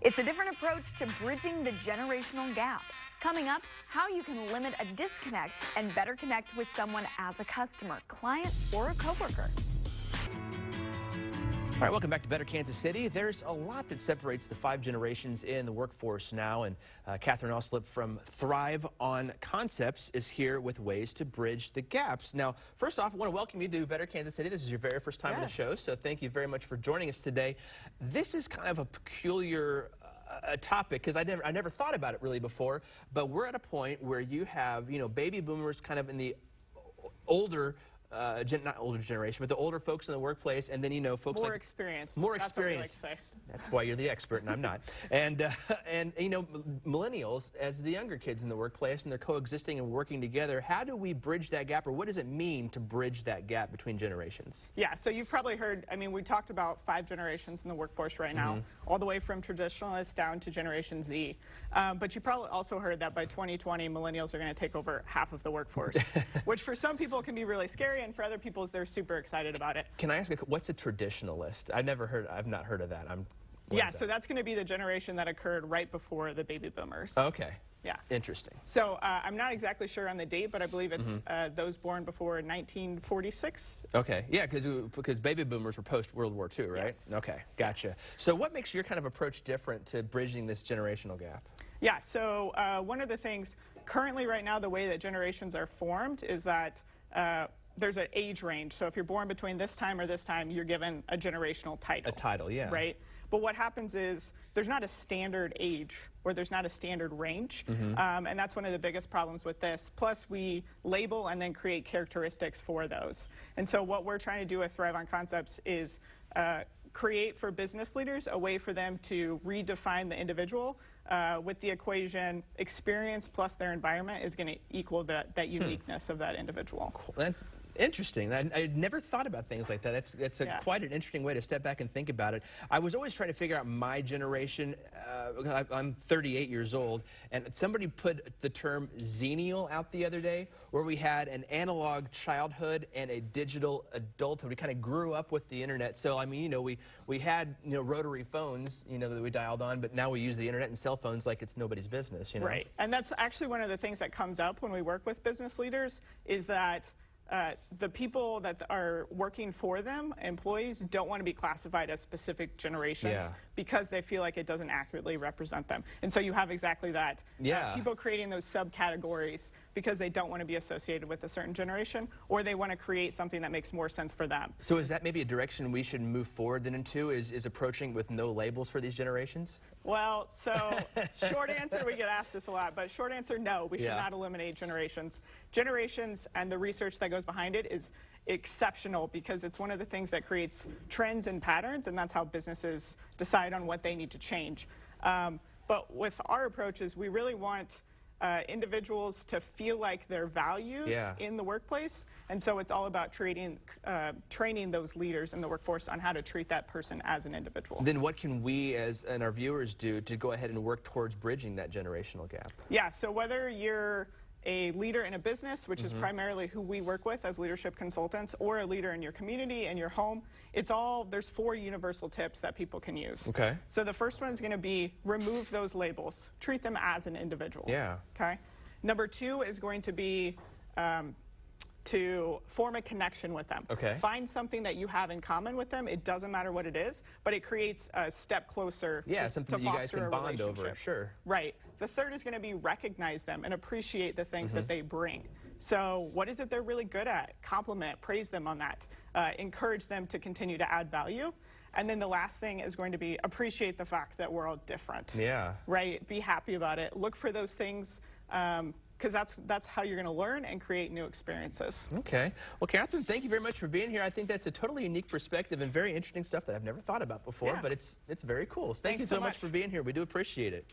It's a different approach to bridging the generational gap. Coming up, how you can limit a disconnect and better connect with someone as a customer, client, or a coworker. All right, welcome back to Better Kansas City. There's a lot that separates the 5 generations in the workforce now, and Katherine Alsip from ThriveOn Concepts is here with ways to bridge the gaps. Now, first off, I want to welcome you to Better Kansas City. This is your very first time on the show, so thank you very much for joining us today. This is kind of a peculiar topic because I never thought about it really before, but we're at a point where you have, baby boomers kind of in the older not older generation, but the older folks in the workplace, and then folks more like experienced. More That's experienced. What we like to say. That's why you're the expert, and I'm not. And millennials as the younger kids in the workplace, and they're coexisting and working together. How do we bridge that gap, or what does it mean to bridge that gap between generations? Yeah. So you've probably heard. I mean, we talked about 5 generations in the workforce right now, all the way from traditionalists down to Generation Z. But you probably also heard that by 2020, millennials are going to take over half of the workforce, which for some people can be really scary. And for other people, they're super excited about it. Can I ask, what's a traditionalist? I've not heard of that. So that's going to be the generation that occurred right before the baby boomers. Okay. Yeah. Interesting. So I'm not exactly sure on the date, but I believe it's those born before 1946. Okay. Yeah, because baby boomers were post-World War II, right? Yes. Okay. Gotcha. Yes. So what makes your kind of approach different to bridging this generational gap? Yeah. So one of the things currently right now, the way that generations are formed is that there's an age range. So if you're born between this time or this time, you're given a generational title. A title, yeah. Right? But what happens is there's not a standard age or there's not a standard range. And that's one of the biggest problems with this. Plus, we label and then create characteristics for those. And so what we're trying to do with ThriveOn Concepts is create for business leaders a way for them to redefine the individual with the equation experience plus their environment is going to equal that uniqueness of that individual. Cool. That's interesting. I never thought about things like that. It's quite an interesting way to step back and think about it. I was always trying to figure out my generation. I'm 38 years old, and somebody put the term Xennial out the other day, where we had an analog childhood and a digital adulthood. We kind of grew up with the internet. So I mean, we had rotary phones, that we dialed on, but now we use the internet and cell phones like it's nobody's business. Right, and that's actually one of the things that comes up when we work with business leaders is that the people that are working for them, employees, don't want to be classified as specific generations because they feel like it doesn't accurately represent them. And so you have exactly that. People creating those subcategories because they don't want to be associated with a certain generation, or they want to create something that makes more sense for them. So is that maybe a direction we should move forward then into, is approaching with no labels for these generations? Well, so short answer, we get asked this a lot, but short answer, no, we should not eliminate generations. Generations and the research that goes behind it is exceptional because it's one of the things that creates trends and patterns, and that's how businesses decide on what they need to change. But with our approaches, we really want individuals to feel like they're valued in the workplace, and so it's all about training those leaders in the workforce on how to treat that person as an individual. Then what can we and our viewers do to go ahead and work towards bridging that generational gap? Yeah, so whether you're a leader in a business, which is primarily who we work with as leadership consultants, or a leader in your community and your home, there's 4 universal tips that people can use. Okay. So the first one is going to be remove those labels. Treat them as an individual. Yeah. Okay. Number 2 is going to be to form a connection with them. Okay. Find something that you have in common with them. It doesn't matter what it is, but it creates a step closer to something that you guys can bond over. Sure. Right. The third is going to be recognize them and appreciate the things that they bring. So what is it they're really good at? Compliment, praise them on that. Encourage them to continue to add value. And then the last thing is going to be appreciate the fact that we're all different. Yeah. Right? Be happy about it. Look for those things. Because that's how you're going to learn and create new experiences. Okay. Well, Katherine, thank you very much for being here. I think that's a totally unique perspective and very interesting stuff that I've never thought about before, but it's very cool. So thank you so much for being here. We do appreciate it.